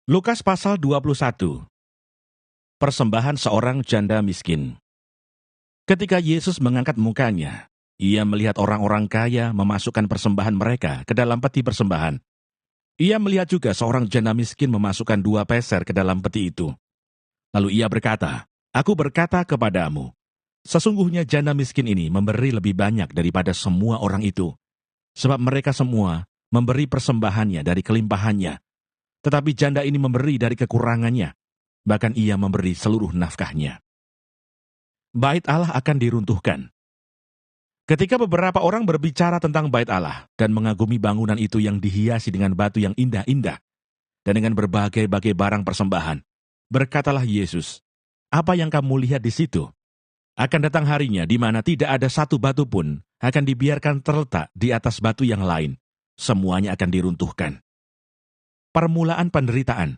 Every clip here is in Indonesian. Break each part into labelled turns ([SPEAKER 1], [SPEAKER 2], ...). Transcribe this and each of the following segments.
[SPEAKER 1] Lukas pasal 21. Persembahan seorang janda miskin. Ketika Yesus mengangkat mukanya, ia melihat orang-orang kaya memasukkan persembahan mereka ke dalam peti persembahan. Ia melihat juga seorang janda miskin memasukkan 2 peser ke dalam peti itu. Lalu ia berkata, "Aku berkata kepadamu, sesungguhnya janda miskin ini memberi lebih banyak daripada semua orang itu, sebab mereka semua memberi persembahannya dari kelimpahannya. Tetapi janda ini memberi dari kekurangannya, bahkan ia memberi seluruh nafkahnya." Bait Allah akan diruntuhkan. Ketika beberapa orang berbicara tentang bait Allah dan mengagumi bangunan itu yang dihiasi dengan batu yang indah-indah dan dengan berbagai-bagai barang persembahan, berkatalah Yesus, "Apa yang kamu lihat di situ? Akan datang harinya di mana tidak ada satu batu pun akan dibiarkan terletak di atas batu yang lain. Semuanya akan diruntuhkan." Permulaan penderitaan.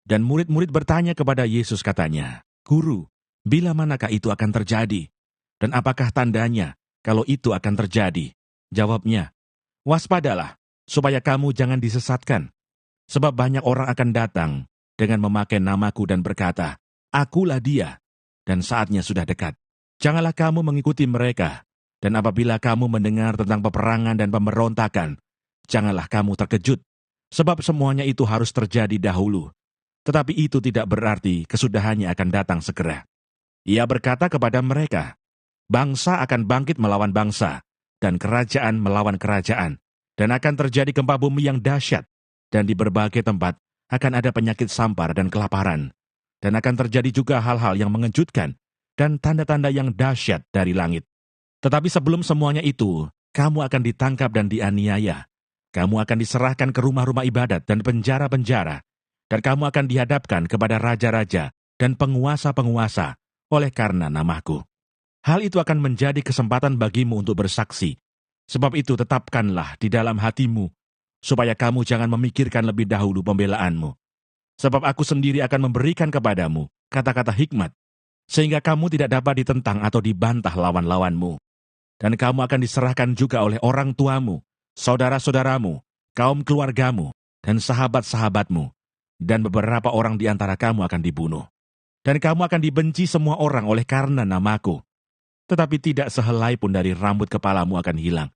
[SPEAKER 1] Dan murid-murid bertanya kepada Yesus, katanya, "Guru, bila manakah itu akan terjadi? Dan apakah tandanya kalau itu akan terjadi?" Jawabnya, "Waspadalah, supaya kamu jangan disesatkan. Sebab banyak orang akan datang dengan memakai namaku dan berkata, 'Akulah dia,' dan saatnya sudah dekat. Janganlah kamu mengikuti mereka. Dan apabila kamu mendengar tentang peperangan dan pemberontakan, janganlah kamu terkejut. Sebab semuanya itu harus terjadi dahulu. Tetapi itu tidak berarti kesudahannya akan datang segera." Ia berkata kepada mereka, "Bangsa akan bangkit melawan bangsa, dan kerajaan melawan kerajaan, dan akan terjadi gempa bumi yang dahsyat, dan di berbagai tempat akan ada penyakit sampar dan kelaparan, dan akan terjadi juga hal-hal yang mengejutkan, dan tanda-tanda yang dahsyat dari langit. Tetapi sebelum semuanya itu, kamu akan ditangkap dan dianiaya. Kamu akan diserahkan ke rumah-rumah ibadat dan penjara-penjara, dan kamu akan dihadapkan kepada raja-raja dan penguasa-penguasa oleh karena namaku. Hal itu akan menjadi kesempatan bagimu untuk bersaksi. Sebab itu tetapkanlah di dalam hatimu, supaya kamu jangan memikirkan lebih dahulu pembelaanmu. Sebab aku sendiri akan memberikan kepadamu kata-kata hikmat, sehingga kamu tidak dapat ditentang atau dibantah lawan-lawanmu. Dan kamu akan diserahkan juga oleh orang tuamu, saudara-saudaramu, kaum keluargamu, dan sahabat-sahabatmu. Dan beberapa orang di antara kamu akan dibunuh. Dan kamu akan dibenci semua orang oleh karena namaku. Tetapi tidak sehelai pun dari rambut kepalamu akan hilang.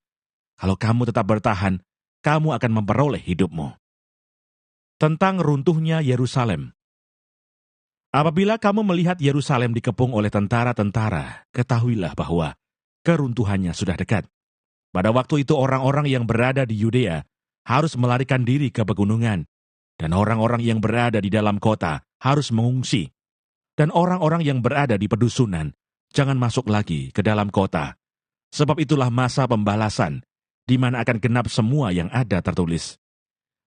[SPEAKER 1] Kalau kamu tetap bertahan, kamu akan memperoleh hidupmu. Tentang runtuhnya Yerusalem. Apabila kamu melihat Yerusalem dikepung oleh tentara-tentara, ketahuilah bahwa keruntuhannya sudah dekat. Pada waktu itu orang-orang yang berada di Yudea harus melarikan diri ke pegunungan, dan orang-orang yang berada di dalam kota harus mengungsi. Dan orang-orang yang berada di pedusunan jangan masuk lagi ke dalam kota. Sebab itulah masa pembalasan, di mana akan genap semua yang ada tertulis.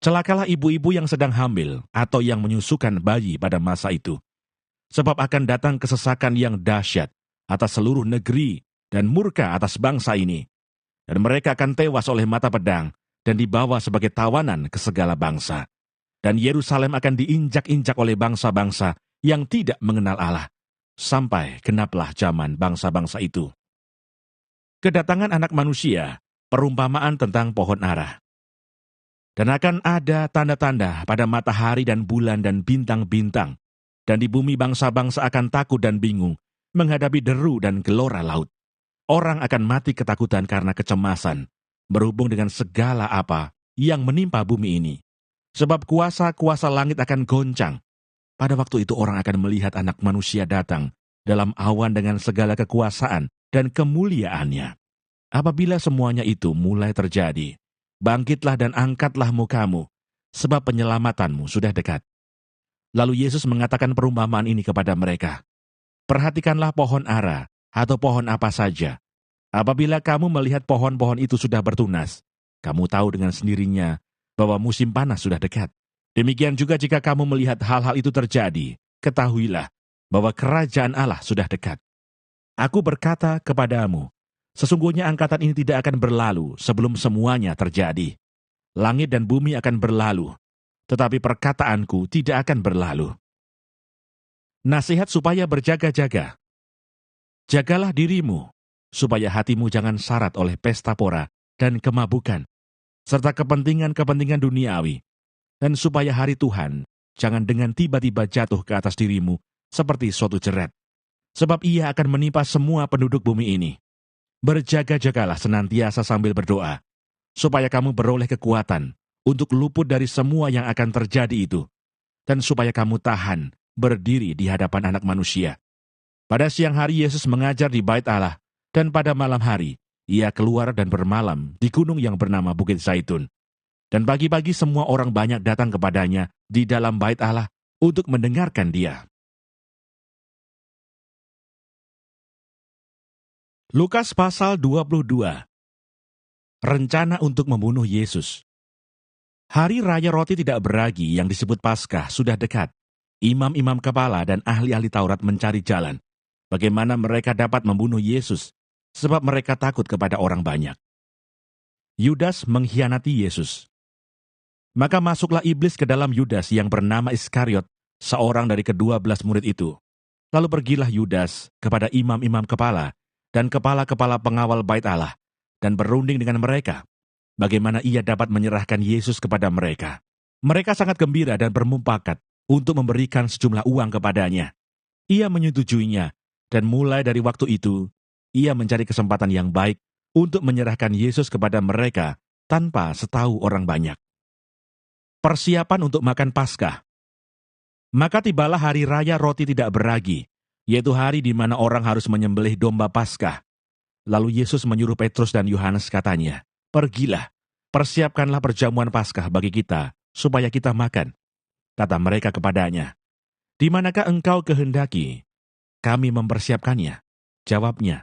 [SPEAKER 1] Celakalah ibu-ibu yang sedang hamil atau yang menyusukan bayi pada masa itu. Sebab akan datang kesesakan yang dahsyat atas seluruh negeri dan murka atas bangsa ini. Dan mereka akan tewas oleh mata pedang dan dibawa sebagai tawanan ke segala bangsa. Dan Yerusalem akan diinjak-injak oleh bangsa-bangsa yang tidak mengenal Allah, sampai genaplah zaman bangsa-bangsa itu. Kedatangan Anak Manusia, perumpamaan tentang pohon ara. Dan akan ada tanda-tanda pada matahari dan bulan dan bintang-bintang, dan di bumi bangsa-bangsa akan takut dan bingung menghadapi deru dan gelora laut. Orang akan mati ketakutan karena kecemasan, berhubung dengan segala apa yang menimpa bumi ini. Sebab kuasa-kuasa langit akan goncang. Pada waktu itu orang akan melihat Anak Manusia datang dalam awan dengan segala kekuasaan dan kemuliaannya. Apabila semuanya itu mulai terjadi, bangkitlah dan angkatlah mukamu, sebab penyelamatanmu sudah dekat. Lalu Yesus mengatakan perumpamaan ini kepada mereka. Perhatikanlah pohon ara atau pohon apa saja. Apabila kamu melihat pohon-pohon itu sudah bertunas, kamu tahu dengan sendirinya bahwa musim panas sudah dekat. Demikian juga jika kamu melihat hal-hal itu terjadi, ketahuilah bahwa kerajaan Allah sudah dekat. Aku berkata kepadamu, sesungguhnya angkatan ini tidak akan berlalu sebelum semuanya terjadi. Langit dan bumi akan berlalu, tetapi perkataanku tidak akan berlalu. Nasihat supaya berjaga-jaga. Jagalah dirimu, supaya hatimu jangan syarat oleh pesta pora dan kemabukan, serta kepentingan-kepentingan duniawi, dan supaya hari Tuhan jangan dengan tiba-tiba jatuh ke atas dirimu seperti suatu jeret. Sebab ia akan menimpa semua penduduk bumi ini. Berjaga-jagalah senantiasa sambil berdoa, supaya kamu beroleh kekuatan untuk luput dari semua yang akan terjadi itu, dan supaya kamu tahan berdiri di hadapan Anak Manusia. Pada siang hari Yesus mengajar di Bait Allah, dan pada malam hari ia keluar dan bermalam di gunung yang bernama Bukit Zaitun. Dan pagi-pagi semua orang banyak datang kepadanya di dalam Bait Allah untuk mendengarkan dia. Lukas pasal 22. Rencana untuk membunuh Yesus. Hari Raya Roti Tidak Beragi yang disebut Paskah sudah dekat. Imam-imam kepala dan ahli-ahli Taurat mencari jalan bagaimana mereka dapat membunuh Yesus, sebab mereka takut kepada orang banyak. Yudas mengkhianati Yesus. Maka masuklah iblis ke dalam Yudas yang bernama Iskariot, seorang dari ke-12 murid itu. Lalu pergilah Yudas kepada imam-imam kepala dan kepala-kepala pengawal Bait Allah, dan berunding dengan mereka, bagaimana ia dapat menyerahkan Yesus kepada mereka. Mereka sangat gembira dan bermumpakat untuk memberikan sejumlah uang kepadanya. Ia menyetujuinya, dan mulai dari waktu itu, ia mencari kesempatan yang baik untuk menyerahkan Yesus kepada mereka tanpa setahu orang banyak. Persiapan untuk makan Paskah. Maka tibalah hari Raya Roti Tidak Beragi, yaitu hari di mana orang harus menyembelih domba Paskah. Lalu Yesus menyuruh Petrus dan Yohanes, katanya, "Pergilah, persiapkanlah perjamuan Paskah bagi kita, supaya kita makan." Kata mereka kepadanya, "Di manakah engkau kehendaki kami mempersiapkannya?" Jawabnya,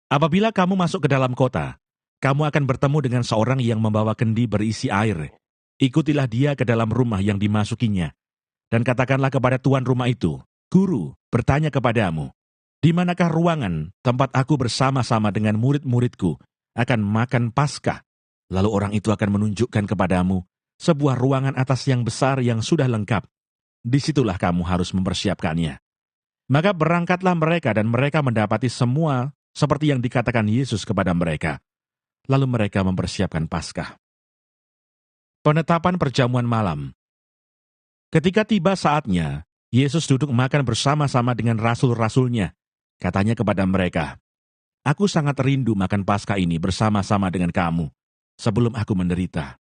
[SPEAKER 1] "Apabila kamu masuk ke dalam kota, kamu akan bertemu dengan seorang yang membawa kendi berisi air. Ikutilah dia ke dalam rumah yang dimasukinya, dan katakanlah kepada tuan rumah itu, 'Guru bertanya kepadamu, di manakah ruangan tempat aku bersama-sama dengan murid-muridku akan makan Paskah?' Lalu orang itu akan menunjukkan kepadamu sebuah ruangan atas yang besar yang sudah lengkap. Disitulah kamu harus mempersiapkannya." Maka berangkatlah mereka dan mereka mendapati semua seperti yang dikatakan Yesus kepada mereka. Lalu mereka mempersiapkan Paskah. Penetapan perjamuan malam. Ketika tiba saatnya, Yesus duduk makan bersama-sama dengan rasul-rasulnya. Katanya kepada mereka, "Aku sangat rindu makan Paskah ini bersama-sama dengan kamu, sebelum aku menderita.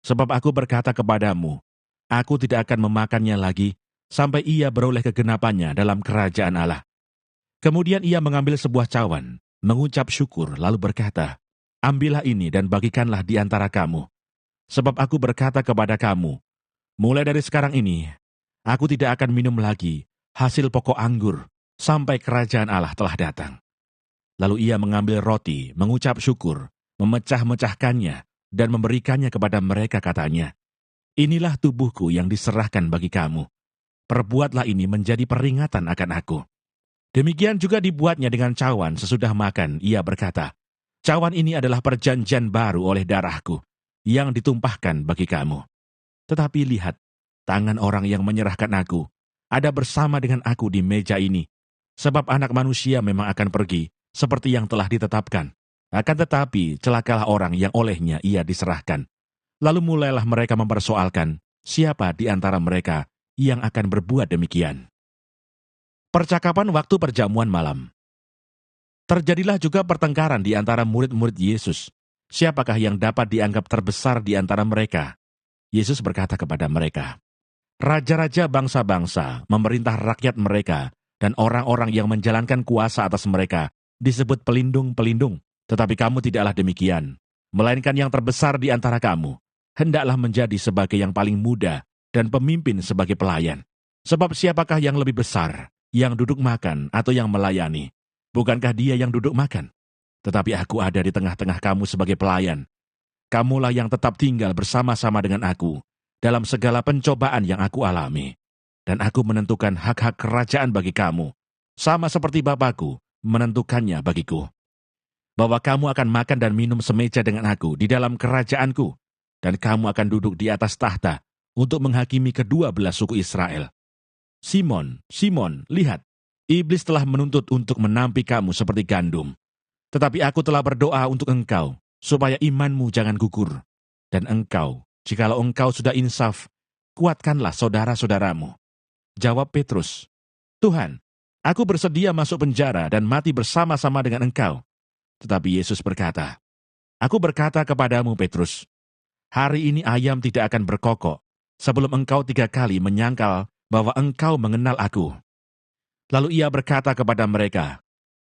[SPEAKER 1] Sebab aku berkata kepadamu, aku tidak akan memakannya lagi, sampai ia beroleh kegenapannya dalam kerajaan Allah." Kemudian ia mengambil sebuah cawan, mengucap syukur, lalu berkata, "Ambillah ini dan bagikanlah di antara kamu. Sebab aku berkata kepada kamu, mulai dari sekarang ini, aku tidak akan minum lagi hasil pokok anggur, sampai kerajaan Allah telah datang." Lalu ia mengambil roti, mengucap syukur, memecah-mecahkannya, dan memberikannya kepada mereka, katanya, "Inilah tubuhku yang diserahkan bagi kamu. Perbuatlah ini menjadi peringatan akan aku." Demikian juga dibuatnya dengan cawan sesudah makan. Ia berkata, "Cawan ini adalah perjanjian baru oleh darahku, yang ditumpahkan bagi kamu. Tetapi lihat, tangan orang yang menyerahkan aku ada bersama dengan aku di meja ini. Sebab Anak Manusia memang akan pergi, seperti yang telah ditetapkan. Akan tetapi, celakalah orang yang olehnya ia diserahkan." Lalu mulailah mereka mempersoalkan, siapa di antara mereka yang akan berbuat demikian. Percakapan waktu perjamuan malam. Terjadilah juga pertengkaran di antara murid-murid Yesus. Siapakah yang dapat dianggap terbesar di antara mereka? Yesus berkata kepada mereka, "Raja-raja bangsa-bangsa memerintah rakyat mereka, dan orang-orang yang menjalankan kuasa atas mereka disebut pelindung-pelindung. Tetapi kamu tidaklah demikian, melainkan yang terbesar di antara kamu hendaklah menjadi sebagai yang paling muda, dan pemimpin sebagai pelayan. Sebab siapakah yang lebih besar, yang duduk makan atau yang melayani? Bukankah dia yang duduk makan? Tetapi aku ada di tengah-tengah kamu sebagai pelayan. Kamulah yang tetap tinggal bersama-sama dengan aku dalam segala pencobaan yang aku alami. Dan aku menentukan hak-hak kerajaan bagi kamu, sama seperti Bapakku menentukannya bagiku. Bahwa kamu akan makan dan minum semeja dengan aku di dalam kerajaanku, dan kamu akan duduk di atas tahta untuk menghakimi kedua belah suku Israel. Simon, Simon, lihat, iblis telah menuntut untuk menampi kamu seperti gandum. Tetapi aku telah berdoa untuk engkau, supaya imanmu jangan gugur. Dan engkau, jikalau engkau sudah insaf, kuatkanlah saudara-saudaramu." Jawab Petrus, "Tuhan, aku bersedia masuk penjara dan mati bersama-sama dengan Engkau." Tetapi Yesus berkata, "Aku berkata kepadamu, Petrus, hari ini ayam tidak akan berkokok sebelum engkau 3 kali menyangkal bahwa engkau mengenal aku." Lalu ia berkata kepada mereka,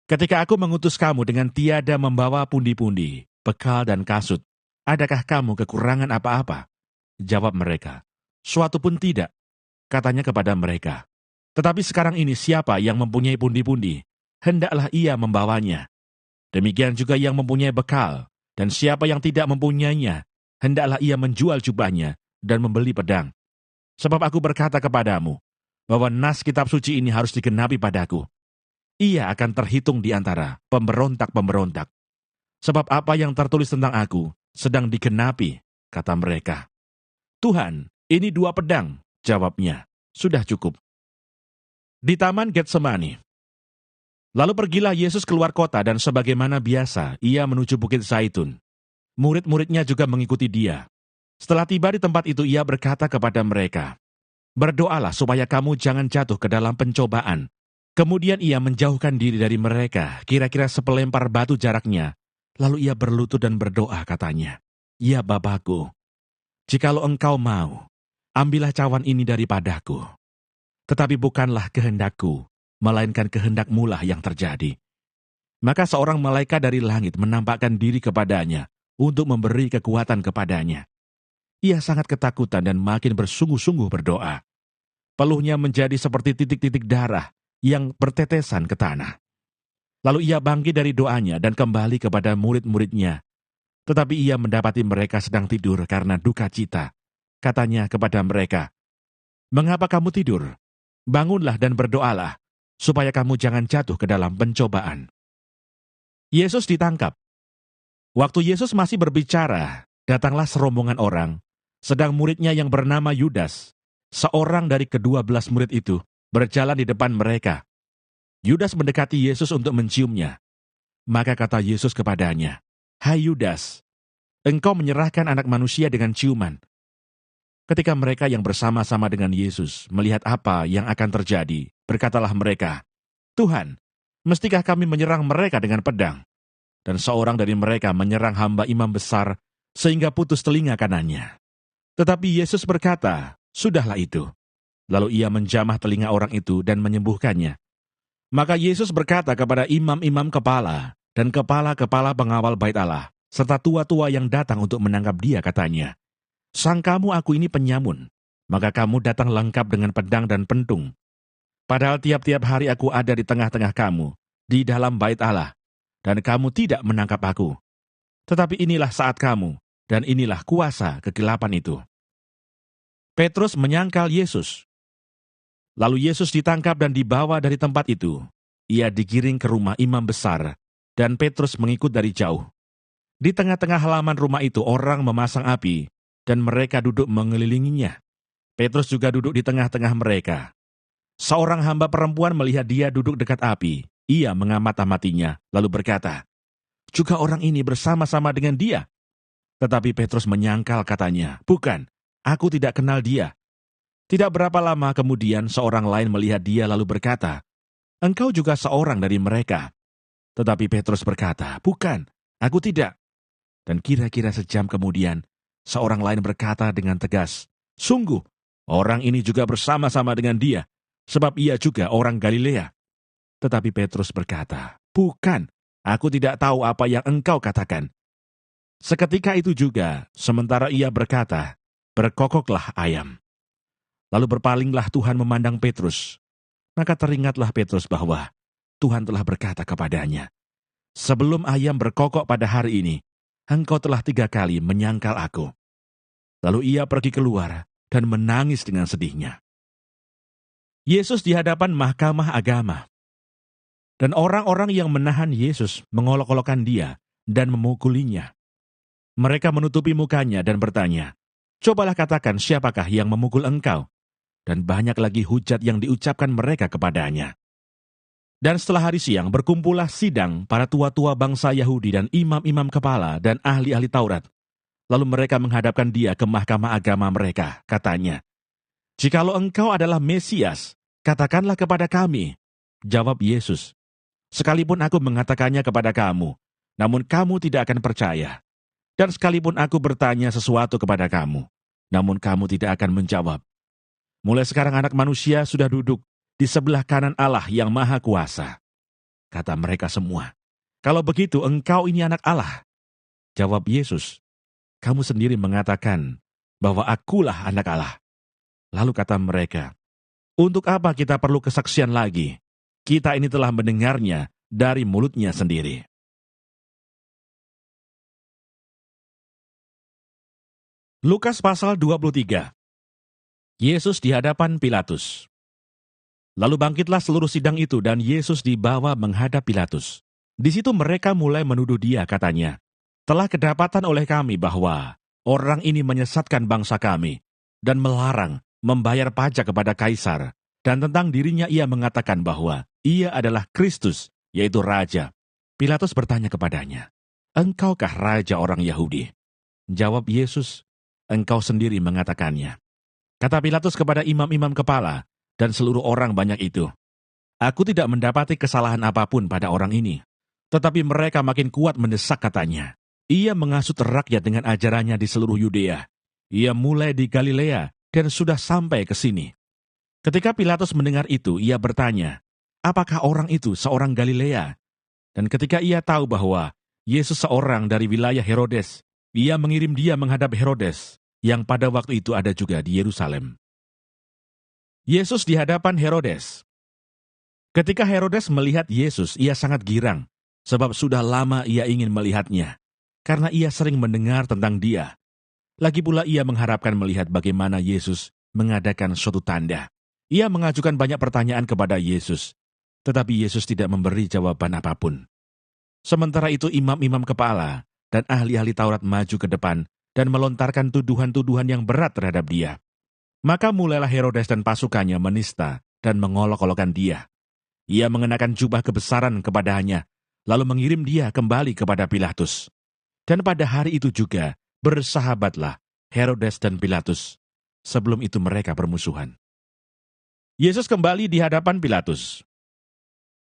[SPEAKER 1] "Ketika aku mengutus kamu dengan tiada membawa pundi-pundi, bekal dan kasut, adakah kamu kekurangan apa-apa?" Jawab mereka, "Suatu pun tidak." Katanya kepada mereka, "Tetapi sekarang ini siapa yang mempunyai pundi-pundi, hendaklah ia membawanya. Demikian juga yang mempunyai bekal, dan siapa yang tidak mempunyainya, hendaklah ia menjual jubahnya dan membeli pedang. Sebab aku berkata kepadamu, bahwa nas kitab suci ini harus digenapi padaku. Ia akan terhitung di antara pemberontak-pemberontak. Sebab apa yang tertulis tentang aku sedang digenapi," kata mereka. "Tuhan, ini 2 pedang," jawabnya, "sudah cukup." Di Taman Getsemani. Lalu pergilah Yesus keluar kota dan sebagaimana biasa, ia menuju Bukit Zaitun. Murid-muridnya juga mengikuti dia. Setelah tiba di tempat itu, ia berkata kepada mereka, "Berdoalah supaya kamu jangan jatuh ke dalam pencobaan." Kemudian ia menjauhkan diri dari mereka, kira-kira sepelempar batu jaraknya. Lalu ia berlutut dan berdoa katanya, "Ya Bapa-Ku, jikalau Engkau mau, ambillah cawan ini daripadaku. Tetapi bukanlah kehendakku, melainkan kehendak-Mu lah yang terjadi." Maka seorang malaikat dari langit menampakkan diri kepadanya untuk memberi kekuatan kepadanya. Ia sangat ketakutan dan makin bersungguh-sungguh berdoa. Peluhnya menjadi seperti titik-titik darah yang bertetesan ke tanah. Lalu ia bangkit dari doanya dan kembali kepada murid-muridnya. Tetapi ia mendapati mereka sedang tidur karena duka cita. Katanya kepada mereka, "Mengapa kamu tidur? Bangunlah dan berdoalah, supaya kamu jangan jatuh ke dalam pencobaan." Yesus ditangkap. Waktu Yesus masih berbicara, datanglah serombongan orang, sedang muridnya yang bernama Yudas, seorang dari ke-12 murid itu, berjalan di depan mereka. Yudas mendekati Yesus untuk menciumnya. Maka kata Yesus kepadanya, "Hai Yudas, engkau menyerahkan Anak Manusia dengan ciuman." Ketika mereka yang bersama-sama dengan Yesus melihat apa yang akan terjadi, berkatalah mereka, "Tuhan, mestikah kami menyerang mereka dengan pedang?" Dan seorang dari mereka menyerang hamba imam besar, sehingga putus telinga kanannya. Tetapi Yesus berkata, "Sudahlah itu." Lalu ia menjamah telinga orang itu dan menyembuhkannya. Maka Yesus berkata kepada imam-imam kepala dan kepala-kepala pengawal bait Allah, serta tua-tua yang datang untuk menangkap dia, katanya, "Sangkamu aku ini penyamun, maka kamu datang lengkap dengan pedang dan pentung. Padahal tiap-tiap hari aku ada di tengah-tengah kamu, di dalam bait Allah, dan kamu tidak menangkap aku. Tetapi inilah saat kamu, dan inilah kuasa kegelapan itu." Petrus menyangkal Yesus. Lalu Yesus ditangkap dan dibawa dari tempat itu. Ia digiring ke rumah imam besar, dan Petrus mengikut dari jauh. Di tengah-tengah halaman rumah itu orang memasang api, dan mereka duduk mengelilinginya. Petrus juga duduk di tengah-tengah mereka. Seorang hamba perempuan melihat dia duduk dekat api. Ia mengamat-amatinya, lalu berkata, "Juga orang ini bersama-sama dengan dia?" Tetapi Petrus menyangkal, katanya, "Bukan, aku tidak kenal dia." Tidak berapa lama kemudian seorang lain melihat dia lalu berkata, "Engkau juga seorang dari mereka." Tetapi Petrus berkata, "Bukan, aku tidak." Dan kira-kira sejam kemudian, seorang lain berkata dengan tegas, "Sungguh, orang ini juga bersama-sama dengan dia, sebab ia juga orang Galilea." Tetapi Petrus berkata, "Bukan, aku tidak tahu apa yang engkau katakan." Seketika itu juga, sementara ia berkata, berkokoklah ayam. Lalu berpalinglah Tuhan memandang Petrus. Maka teringatlah Petrus bahwa Tuhan telah berkata kepadanya, "Sebelum ayam berkokok pada hari ini, engkau telah 3 kali menyangkal aku." Lalu ia pergi keluar dan menangis dengan sedihnya. Yesus di hadapan mahkamah agama. Dan orang-orang yang menahan Yesus mengolok-olokkan dia dan memukulinya. Mereka menutupi mukanya dan bertanya, "Cobalah katakan siapakah yang memukul engkau?" Dan banyak lagi hujat yang diucapkan mereka kepadanya. Dan setelah hari siang berkumpullah sidang para tua-tua bangsa Yahudi dan imam-imam kepala dan ahli-ahli Taurat. Lalu mereka menghadapkan dia ke mahkamah agama mereka, katanya, "Jikalau engkau adalah Mesias, katakanlah kepada kami." Jawab Yesus, "Sekalipun aku mengatakannya kepada kamu, namun kamu tidak akan percaya. Dan sekalipun aku bertanya sesuatu kepada kamu, namun kamu tidak akan menjawab. Mulai sekarang Anak Manusia sudah duduk di sebelah kanan Allah yang Maha Kuasa." Kata mereka semua, "Kalau begitu engkau ini Anak Allah." Jawab Yesus, "Kamu sendiri mengatakan bahwa akulah Anak Allah." Lalu kata mereka, "Untuk apa kita perlu kesaksian lagi? Kita ini telah mendengarnya dari mulutnya sendiri." Lukas pasal 23. Yesus di hadapan Pilatus. Lalu bangkitlah seluruh sidang itu dan Yesus dibawa menghadap Pilatus. Di situ mereka mulai menuduh dia, katanya, "Telah kedapatan oleh kami bahwa orang ini menyesatkan bangsa kami dan melarang membayar pajak kepada Kaisar, dan tentang dirinya ia mengatakan bahwa ia adalah Kristus, yaitu Raja." Pilatus bertanya kepadanya, "Engkaukah Raja orang Yahudi?" Jawab Yesus, "Engkau sendiri mengatakannya." Kata Pilatus kepada imam-imam kepala dan seluruh orang banyak itu, "Aku tidak mendapati kesalahan apapun pada orang ini." Tetapi mereka makin kuat mendesak, katanya, "Ia menghasut rakyat dengan ajarannya di seluruh Yudea. Ia mulai di Galilea dan sudah sampai ke sini." Ketika Pilatus mendengar itu, ia bertanya, "Apakah orang itu seorang Galilea?" Dan ketika ia tahu bahwa Yesus seorang dari wilayah Herodes, ia mengirim dia menghadap Herodes, yang pada waktu itu ada juga di Yerusalem. Yesus di hadapan Herodes. Ketika Herodes melihat Yesus, ia sangat girang, sebab sudah lama ia ingin melihatnya, karena ia sering mendengar tentang dia. Lagi pula ia mengharapkan melihat bagaimana Yesus mengadakan suatu tanda. Ia mengajukan banyak pertanyaan kepada Yesus, tetapi Yesus tidak memberi jawaban apapun. Sementara itu imam-imam kepala dan ahli-ahli Taurat maju ke depan dan melontarkan tuduhan-tuduhan yang berat terhadap dia. Maka mulailah Herodes dan pasukannya menista dan mengolok-olokkan dia. Ia mengenakan jubah kebesaran kepadanya, lalu mengirim dia kembali kepada Pilatus. Dan pada hari itu juga bersahabatlah Herodes dan Pilatus. Sebelum itu mereka bermusuhan. Yesus kembali di hadapan Pilatus.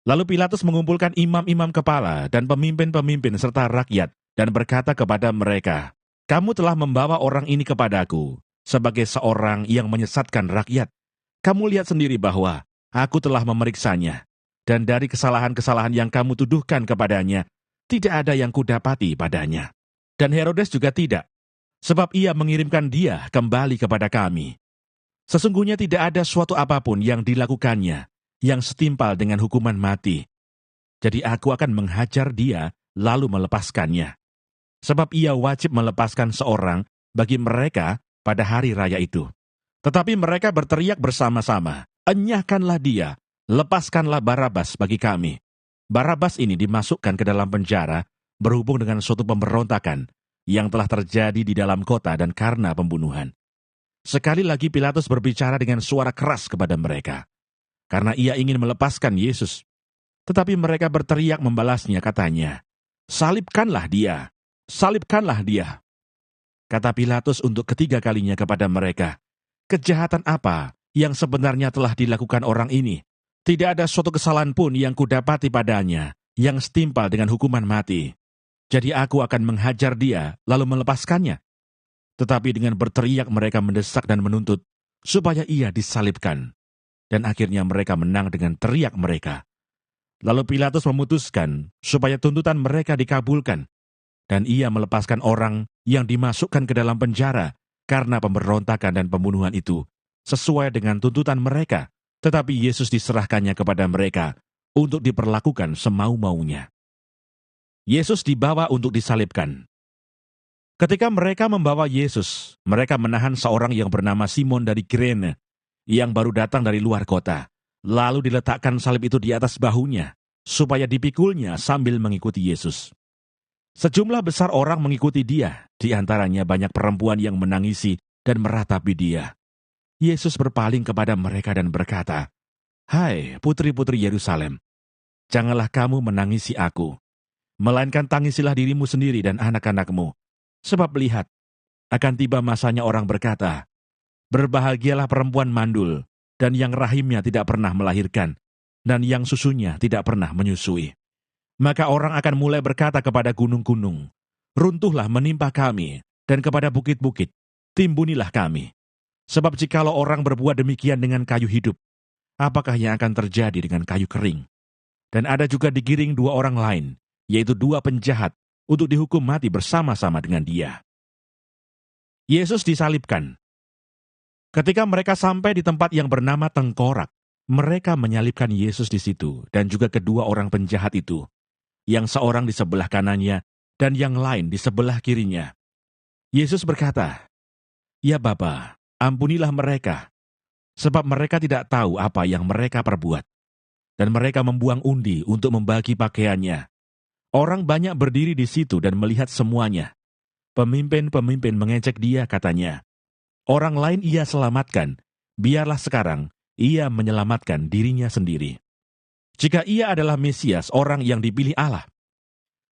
[SPEAKER 1] Lalu Pilatus mengumpulkan imam-imam kepala dan pemimpin-pemimpin serta rakyat dan berkata kepada mereka, "Kamu telah membawa orang ini kepadaku sebagai seorang yang menyesatkan rakyat. Kamu lihat sendiri bahwa aku telah memeriksanya, dan dari kesalahan-kesalahan yang kamu tuduhkan kepadanya, tidak ada yang kudapati padanya. Dan Herodes juga tidak, sebab ia mengirimkan dia kembali kepada kami. Sesungguhnya tidak ada suatu apapun yang dilakukannya yang setimpal dengan hukuman mati. Jadi aku akan menghajar dia lalu melepaskannya. Sebab ia wajib melepaskan seorang bagi mereka pada hari raya itu." Tetapi mereka berteriak bersama-sama, "Enyahkanlah dia, lepaskanlah Barabas bagi kami." Barabas ini dimasukkan ke dalam penjara berhubung dengan suatu pemberontakan yang telah terjadi di dalam kota dan karena pembunuhan. Sekali lagi Pilatus berbicara dengan suara keras kepada mereka, karena ia ingin melepaskan Yesus. Tetapi mereka berteriak membalasnya, katanya, "Salibkanlah dia! Salibkanlah dia!" Kata Pilatus untuk ketiga kalinya kepada mereka, "Kejahatan apa yang sebenarnya telah dilakukan orang ini? Tidak ada suatu kesalahan pun yang kudapati padanya yang setimpal dengan hukuman mati. Jadi aku akan menghajar dia lalu melepaskannya." Tetapi dengan berteriak mereka mendesak dan menuntut supaya ia disalibkan. Dan akhirnya mereka menang dengan teriak mereka. Lalu Pilatus memutuskan supaya tuntutan mereka dikabulkan. Dan ia melepaskan orang yang dimasukkan ke dalam penjara karena pemberontakan dan pembunuhan itu, sesuai dengan tuntutan mereka. Tetapi Yesus diserahkannya kepada mereka untuk diperlakukan semau-maunya. Yesus dibawa untuk disalibkan. Ketika mereka membawa Yesus, mereka menahan seorang yang bernama Simon dari Kirene, yang baru datang dari luar kota. Lalu diletakkan salib itu di atas bahunya, supaya dipikulnya sambil mengikuti Yesus. Sejumlah besar orang mengikuti dia, di antaranya banyak perempuan yang menangisi dan meratapi dia. Yesus berpaling kepada mereka dan berkata, "Hai putri-putri Yerusalem, janganlah kamu menangisi aku, melainkan tangisilah dirimu sendiri dan anak-anakmu. Sebab lihat, akan tiba masanya orang berkata, Berbahagialah perempuan mandul, dan yang rahimnya tidak pernah melahirkan, dan yang susunya tidak pernah menyusui. Maka orang akan mulai berkata kepada gunung-gunung, runtuhlah menimpa kami, dan kepada bukit-bukit, timbunilah kami. Sebab jikalau orang berbuat demikian dengan kayu hidup, apakah yang akan terjadi dengan kayu kering? Dan ada juga digiring dua orang lain, yaitu dua penjahat, untuk dihukum mati bersama-sama dengan dia. Yesus disalibkan. Ketika mereka sampai di tempat yang bernama Tengkorak, mereka menyalibkan Yesus di situ, dan juga kedua orang penjahat itu, yang seorang di sebelah kanannya, dan yang lain di sebelah kirinya. Yesus berkata, "Ya Bapa, ampunilah mereka, sebab mereka tidak tahu apa yang mereka perbuat." Dan mereka membuang undi untuk membagi pakaiannya. Orang banyak berdiri di situ dan melihat semuanya. Pemimpin-pemimpin mengejek dia, katanya, "Orang lain ia selamatkan, biarlah sekarang ia menyelamatkan dirinya sendiri. Jika ia adalah Mesias, orang yang dipilih Allah."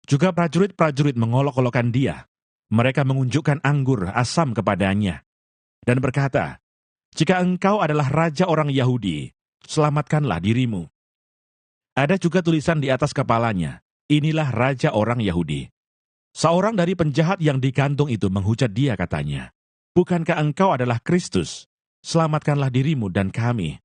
[SPEAKER 1] Juga prajurit-prajurit mengolok-olokkan dia. Mereka mengunjukkan anggur asam kepadanya dan berkata, "Jika engkau adalah raja orang Yahudi, selamatkanlah dirimu." Ada juga tulisan di atas kepalanya, "Inilah raja orang Yahudi." Seorang dari penjahat yang digantung itu menghujat dia, katanya, "Bukankah engkau adalah Kristus? Selamatkanlah dirimu dan kami."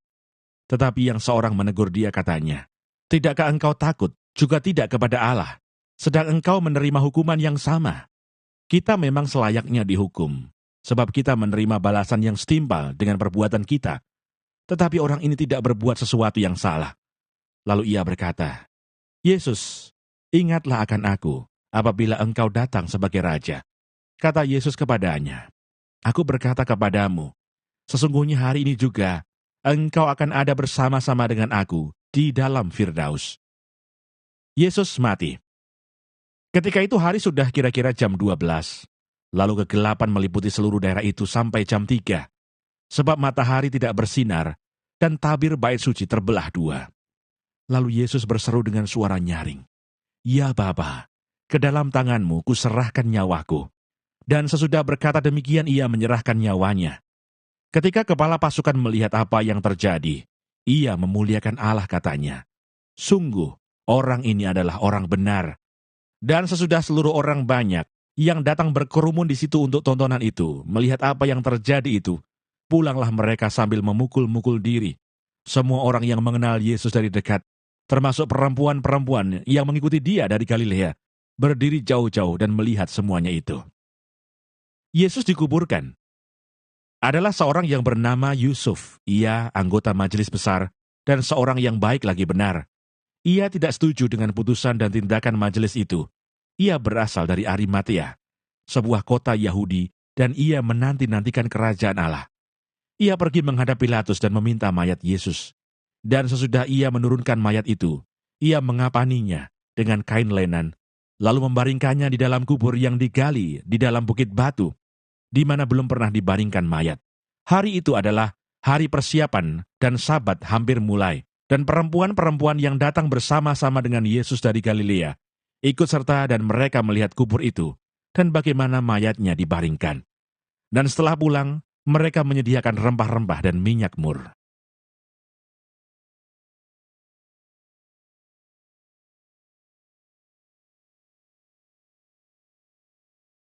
[SPEAKER 1] Tetapi yang seorang menegur dia, katanya, "Tidakkah engkau takut juga tidak kepada Allah, sedang engkau menerima hukuman yang sama? Kita memang selayaknya dihukum, sebab kita menerima balasan yang setimpal dengan perbuatan kita. Tetapi orang ini tidak berbuat sesuatu yang salah." Lalu ia berkata, "Yesus, ingatlah akan aku apabila engkau datang sebagai raja." Kata Yesus kepadanya, "Aku berkata kepadamu, sesungguhnya hari ini juga engkau akan ada bersama-sama dengan aku di dalam Firdaus." Yesus mati. Ketika itu hari sudah kira-kira jam 12. Lalu kegelapan meliputi seluruh daerah itu sampai jam 3. Sebab matahari tidak bersinar dan tabir bait suci terbelah dua. Lalu Yesus berseru dengan suara nyaring, "Ya Bapa, ke dalam tanganmu kuserahkan nyawaku." Dan sesudah berkata demikian ia menyerahkan nyawanya. Ketika kepala pasukan melihat apa yang terjadi, ia memuliakan Allah, katanya, "Sungguh, orang ini adalah orang benar." Dan sesudah seluruh orang banyak yang datang berkerumun di situ untuk tontonan itu, melihat apa yang terjadi itu, pulanglah mereka sambil memukul-mukul diri. Semua orang yang mengenal Yesus dari dekat, termasuk perempuan-perempuan yang mengikuti dia dari Galilea, berdiri jauh-jauh dan melihat semuanya itu. Yesus dikuburkan. Adalah seorang yang bernama Yusuf. Ia anggota majelis besar dan seorang yang baik lagi benar. Ia tidak setuju dengan putusan dan tindakan majelis itu. Ia berasal dari Arimatea, sebuah kota Yahudi, dan ia menanti-nantikan kerajaan Allah. Ia pergi menghadap Pilatus dan meminta mayat Yesus. Dan sesudah ia menurunkan mayat itu, ia mengapaninya dengan kain lenan, lalu membaringkannya di dalam kubur yang digali di dalam bukit batu, di mana belum pernah dibaringkan mayat. Hari itu adalah hari persiapan dan Sabat hampir mulai, dan perempuan-perempuan yang datang bersama-sama dengan Yesus dari Galilea ikut serta dan mereka melihat kubur itu dan bagaimana mayatnya dibaringkan. Dan setelah pulang, mereka menyediakan rempah-rempah dan minyak mur.